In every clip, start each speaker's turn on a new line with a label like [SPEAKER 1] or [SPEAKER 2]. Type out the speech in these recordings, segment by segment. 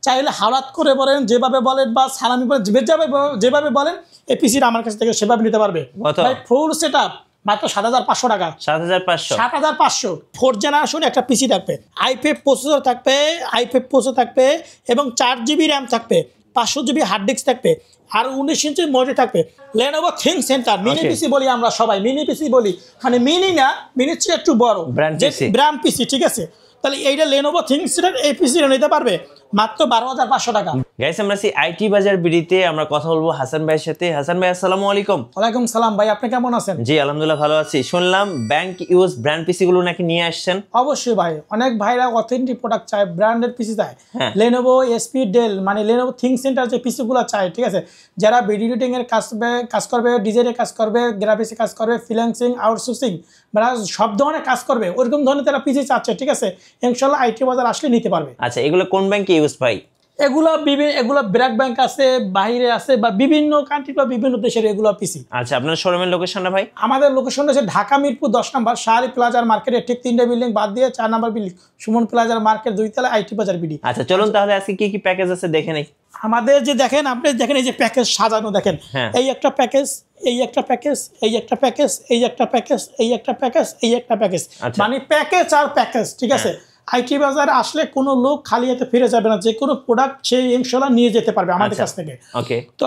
[SPEAKER 1] চাইলে হাওলাত করে বলেন, যেভাবে বলেন বা সালামি বলেন, যেভাবে বলেন এই পিসিটা আমার কাছ থেকে সেভাবে নিতে পারবে। ভাই ফুল সেটআপ মাত্র ৭৫০০ টাকা। ৭৫০০ 4th জেনারেশন একটা পিসি থাকবে, i5 প্রসেসর থাকবে, এবং 4GB র্যাম থাকবে, 500GB হার্ড ডিস্ক থাকবে, আর 19 ইঞ্চি মনিটর থাকবে। Lenovo ThinkCentre মিনি পিসি বলি আমরা সবাই, মিনি পিসি বলি, মানে মিনি না, মিনির চেয়ে একটু বড় ব্র্যান্ড পিসি, ঠিক আছে? তাহলে এইটা Lenovo ThinkCentre এই পিসিটা নিতে পারবে মাত্র ১২৫০০ টাকা।
[SPEAKER 2] গাইস আমরা সেই আইটি বাজার বিডিতে আমরা কথা বলবো হাসান ভাইয়ের সাথে। হাসান ভাই আসসালামু আলাইকুম।
[SPEAKER 1] ওয়ালাইকুম সালাম ভাই, আপনি কেমন আছেন?
[SPEAKER 2] জি আলহামদুলিল্লাহ ভালো আছি। শুনলাম ব্যাংক ইউজ ব্র্যান্ড পিসি গুলো নাকি নিয়ে আসছেন।
[SPEAKER 1] অবশ্যই ভাই, অনেক ভাইরা অথেন্টিক প্রোডাক্ট চায়, ব্র্যান্ডেড পিসি চায়। Lenovo, HP, Dell মানে Lenovo ThinkCentre যে পিসি গুলো চায়, ঠিক আছে? যারা ভিডিও এডিটিং এর কাজ করবে, ডিজাইনের কাজ করবে, গ্রাফিক্সের কাজ করবে, ফ্রিল্যান্সিং, আউটসোর্সিং, মানে সব ধরনের কাজ করবে, ওইরকম ধরনের তারা পিসি চাচ্ছে, ঠিক আছে? ইনশাআল্লাহ আইটি বাজার আসলে নিতে পারবে।
[SPEAKER 2] আচ্ছা এগুলো কোন ব্যাংকে ইউজ ভাই?
[SPEAKER 1] এগুলো ব্র্যাক ব্যাংক আছে, বাইরে আছে, বা বিভিন্ন কান্ট্রি বা বিভিন্ন দেশের এগুলো পিসি।
[SPEAKER 2] আচ্ছা আপনার শোরুমের লোকেশনটা ভাই?
[SPEAKER 1] আমাদের লোকেশন হচ্ছে ঢাকা মিরপুর 10 নম্বর শাহরি প্লাজার মার্কেটের ঠিক 3টা বিল্ডিং বাদ দিয়ে 4 নম্বর বিল্ডিং সুমন প্লাজার মার্কেট 2 তলা আইটি বাজার বিডি।
[SPEAKER 2] আচ্ছা চলুন তাহলে আজকে কি কি প্যাকেজ আছে দেখে নেই।
[SPEAKER 1] আমাদের যে দেখেন, আপনি দেখেন এই যে প্যাকেজ সাজানো, দেখেন এই একটা প্যাকেজ, এই একটা প্যাকেজ, এই একটা প্যাকেজ, এই একটা প্যাকেজ, এই একটা প্যাকেজ, এই একটা প্যাকেজ, মানে প্যাকেজ আর প্যাকেজ, ঠিক আছে? আইটি বাজার আসলে কোনো লোক খালি হাতে ফিরে যাবে না, যে কোনো প্রোডাক্ট সে ইনশাআল্লাহ নিয়ে যেতে পারবে আমাদের কাছ থেকে। তো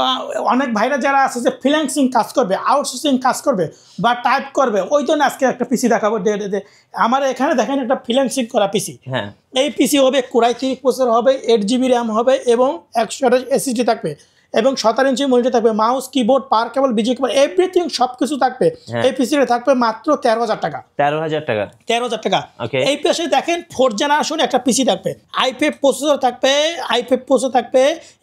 [SPEAKER 1] অনেক ভাইরা যারা আছে যে ফ্রিল্যান্সিং কাজ করবে, আউটসোর্সিং কাজ করবে, বা টাইপ করবে, ওই জন্য আজকে একটা পিসি দেখাবো। আমার এখানে দেখেন একটা ফ্রিল্যান্সিং করা পিসি। এই পিসি হবে Core i3 প্রসেসর হবে, 8GB র্যাম হবে, এবং 128 SSD থাকবে, এবং 17 ইঞ্চি মনিটর থাকবে, মাউস, কিবোর্ড, পাওয়ার কেবল, বিজে কেবল, এভরিথিং সবকিছু থাকবে। এই পিসিটা থাকবে মাত্র 13,000 টাকা। 13,000 টাকা। এই পাশে দেখেন 4th জেনারেশন একটা পিসি থাকবে, i5 প্রসেসর থাকবে,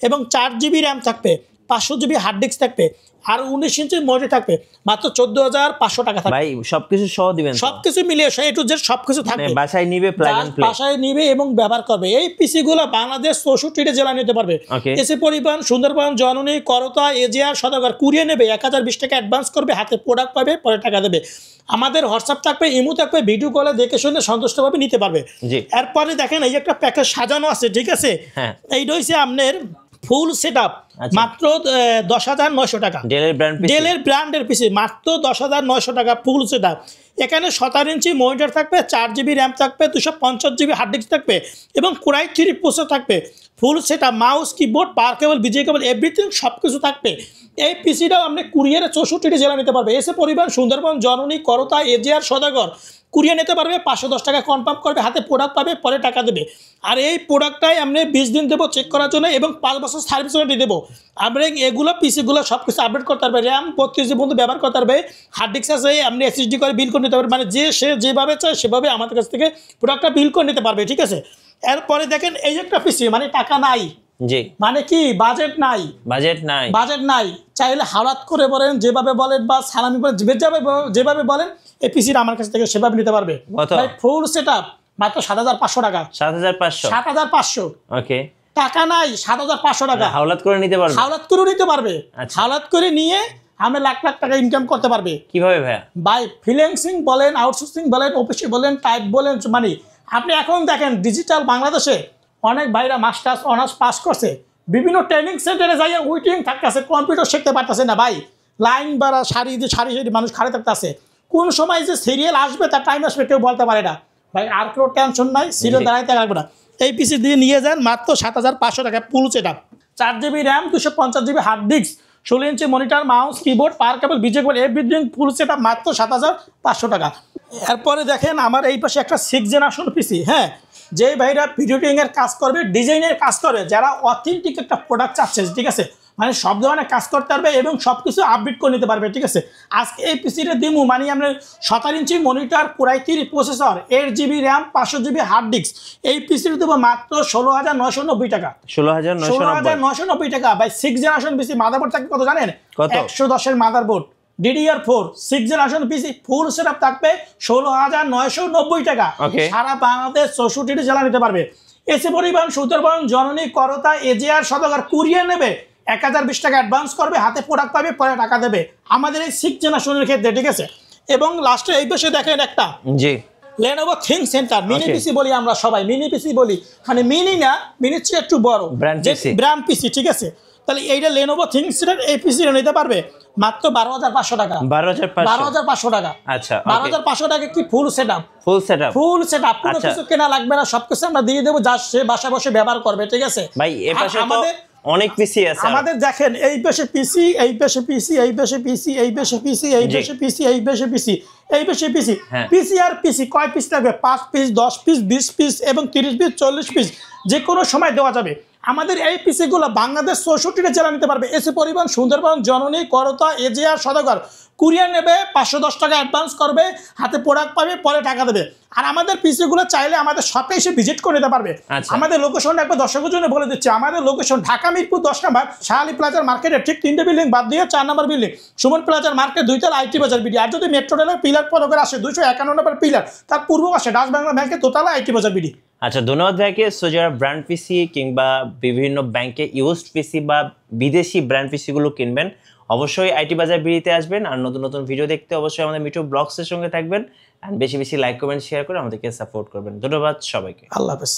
[SPEAKER 1] এবং 4GB র্যাম থাকবে, 500GB হার্ড ডিস্ক থাকবে, আর 19 ইঞ্চি মনিটর থাকবে, মাত্র 14,500 টাকা থাকবে।
[SPEAKER 2] ভাই সবকিছু সহ দিবেন? সবকিছু
[SPEAKER 1] মিলিয়ে এ টু জেড সবকিছু থাকবে।
[SPEAKER 2] বাসায় নিবে, প্লাগ এন্ড প্লে
[SPEAKER 1] বাসায় নিবে এবং ব্যবহার করবে। এই পিসি গুলো বাংলাদেশ 64টা জেলা নিতে পারবে। এসে পরিবহন, সুন্দরবন, জননী, করতা, এজিআর, সদরঘাট কুরিয়ে নেবে। 1020 টাকা অ্যাডভান্স করবে, হাতে প্রোডাক্ট পাবে, পরে টাকা দেবে। আমাদের হোয়াটসঅ্যাপ থাকবে, ইমো থাকবে, ভিডিও কলে দেখে শুনে সন্তুষ্টভাবে নিতে পারবে। এরপরে দেখেন এই একটা প্যাকেজ সাজানো আছে, ঠিক আছে? এইটা হচ্ছে আপনার ফুল সেটআপ মাত্র 10,900 টাকা। ডেলের ব্র্যান্ডের পিসি মাত্র 10,900 টাকা ফুল সেটআপ। এখানে 17 ইঞ্চি মনিটর থাকবে, 4GB র্যাম থাকবে, 250GB হার্ড ডিস্ক থাকবে, এবং Core i3 প্রসেসর থাকবে। Full setup, mouse, keyboard, power cable, বিজে কেবল, এভরিথিং সবকিছু থাকবে। এই পিসিটাও আপনি কুরিয়ারে 64টি জেলা নিতে পারবে। এসে পরিবহন, সুন্দরবন, জননী, করতা, এজিআর, সদাগর কুরিয়ে নিতে পারবে। 510 টাকা কনফার্ম করবে, হাতে প্রোডাক্ট পাবে, পরে টাকা দেবে। আর এই প্রোডাক্টটাই আমরা 20 দিন দেবো চেক করার জন্য, এবং 5 বছর সার্ভিস ওয়ারেন্টি দেবো। আমরা এগুলো পিসিগুলো সব কিছু আপডেট করতে পারবে, র্যাম 32GB পর্যন্ত ব্যবহার করতে পারবে, হার্ড ডিস্ক আছে, আপনি SSD করে বিল করে নিতে পারবে, মানে সে যেভাবে চায় সেভাবে আমাদের কাছ থেকে প্রোডাক্টটা বিল করে নিতে পারবে, ঠিক আছে? এরপরে দেখেন এই একটা পিসি, মানে টাকা নাই, মানে কি বাজেট নাই, চাইলে হাওলাত করে বলেন, যেভাবে বলেন, বা সালামি বলেন, যেভাবে বলেন এই পিসিটা আমার কাছ থেকে সেভাবে নিতে পারবে। ফুল সেটআপ মাত্র 7,500 টাকা। 7,500 টাকা নাই, 7,500 টাকা।
[SPEAKER 2] হাওলাত করে নিতে পারবে।
[SPEAKER 1] হাওলাত করে নিয়ে আমি লাখ লাখ টাকা ইনকাম করতে পারবে।
[SPEAKER 2] কিভাবে ভাই?
[SPEAKER 1] বাই ফ্রিল্যান্সিং বলেন, আউটসোর্সিং বলেন, অফিসে বলেন, টাইপ বলেন, মানে আপনি এখন দেখেন ডিজিটাল বাংলাদেশে অনেক ভাইরা মাস্টার্স অনার্স পাস করছে, বিভিন্ন ট্রেনিং সেন্টারে যাই ওয়েটিং থাকতেছে, কম্পিউটার শিখতে পারতেছে না ভাই। লাইন বাড়া সারি মানুষ খাড়ে থাকতেছে, কোন সময় যে সিরিয়াল আসবে তার টাইম আসবে কেউ বলতে পারে না ভাই। আর কোনো টেনশন নাই, সিরিয়াল দাঁড়াইতে লাগবে না। এই পিসি দিয়ে নিয়ে যান মাত্র 7,500 টাকা full setup, 4GB RAM, 250GB hard disk, 16 ইঞ্চি monitor, mouse, keyboard, power cable, বিজে কেবল, এভরিথিং ফুল সেটআপ মাত্র 7,500 টাকা। এরপরে দেখেন আমার এই পাশে একটা 6th জেনারেশন পিসি। যে ভাইরা ভিডিও এডিটিংয়ের কাজ করবে, ডিজাইনের কাজ করবে, যারা অথেন্টিক একটা প্রোডাক্ট চাচ্ছে, ঠিক আছে? মানে সব ধরনের কাজ করতে পারবে এবং সব কিছু আপডেট করে নিতে পারবে, ঠিক আছে? আজকে এই পিসিটা দিমু, মানে আমরা 17 inch monitor, Core i3 processor, 8GB RAM, 500GB hard disk, এই পিসিটা দেবো মাত্র 16,990 টাকা। 16,990 টাকা ভাই। 6th জেনারেশন পিসি। মাদারবোর্ড থাকবে কত জানেন? 110 মাদারবোর্ড, DDR4 6th জেনারেশন পিসি, ফুল সেটআপ থাকবে 16,990 টাকা। সারা বাংলাদেশ 64টি জেলা নিতে পারবে। এসে পরিবহন, সুন্দরবন, জননী, করতা, এজিআর, সদরঘাট কুরিয়ে নেবে। 1020 টাকা অ্যাডভান্স করবে, হাতে প্রোডাক্ট পাবে, পরে টাকা দেবে। আমাদের এই 6th জেনারেশনের ক্ষেত্রে, ঠিক আছে? এবং লাস্টে এই পাশে দেখেন একটা Lenovo Think Center মিনি পিসি বলি আমরা সবাই, মিনি পিসি বলি, মানে মিনি না, মিনির চেয়ে একটু বড় ব্র্যান্ড পিসি, ঠিক আছে? তাহলে এইটা Lenovo Think Center এই পিসি নিতে পারবে মাত্র 12,500 টাকা। 12,500 টাকা।
[SPEAKER 2] আচ্ছা,
[SPEAKER 1] 12,500 টাকা কি ফুল সেটআপ? ফুল সেটআপ, কোনো কিছু কেনা লাগবে না, সবকিছু আমরা দিয়ে দেবো, যা সে বাসা বসে ব্যবহার করবে, ঠিক আছে
[SPEAKER 2] ভাই? এই পাশে তো অনেক পিসি আছে
[SPEAKER 1] আমাদের, দেখেন এই পাশে পিসি, এই পাশে পিসি, এই পাশে পিসি, এই পাশে পিসি, এই পাশে পিসি, এই পাশে পিসি, এই পাশে পিসি, পিসি আর পিসি কয় পিস লাগবে? 5 পিস, 10 পিস, 20 পিস এবং 30 পিস, 40 পিস, যে কোনো সময় দেওয়া যাবে। আমাদের এই পিসিগুলো বাংলাদেশ 64টা জেলা নিতে পারবে। এসি পরিবহন, সুন্দরবন, জননী, করতা, এজিআর, সদাগর। কুরিয়ার নেবে, 510 টাকা অ্যাডভান্স করবে, হাতে প্রোডাক্ট পাবে, পরে টাকা দেবে। আর আমাদের পিসিগুলো চাইলে আমাদের শপে এসে ভিজিট করে নিতে পারবে। আমাদের লোকেশনটা একবার দর্শকের জন্য বলে দিচ্ছি। আমাদের লোকেশন ঢাকা মিরপুর 10 নম্বর শাহালি প্লাজার মার্কেটের ঠিক 3টে বিল্ডিং বাদ দিয়ে 4 নম্বর বিল্ডিং সুমন প্লাজার মার্কেট 2 তলা আইটি বাজার বিডি। আর যদি মেট্রো রেলের পিলার পর করে আসে 251 নম্বর পিলার, তার পূর্ব পাশে ডাচ বাংলা ব্যাংকের দোতলা আইটি বাজার বিডি।
[SPEAKER 2] আচ্ছা, ধন্যবাদ ভাইকে। সো যারা ব্র্যান্ড পিসি কিংবা বিভিন্ন ব্যাংকে ইউজড পিসি বা বিদেশি ব্র্যান্ড পিসিগুলো কিনবেন, অবশ্যই আইটি বাজার বিডিতে আসবেন। আর নতুন নতুন ভিডিও দেখতে অবশ্যই আমাদের মিঠু ব্লগসের সঙ্গে থাকবেন। আর বেশি বেশি লাইক, কমেন্ট, শেয়ার করে আমাদেরকে সাপোর্ট করবেন। ধন্যবাদ সবাইকে।
[SPEAKER 1] আল্লাহ হাফেজ।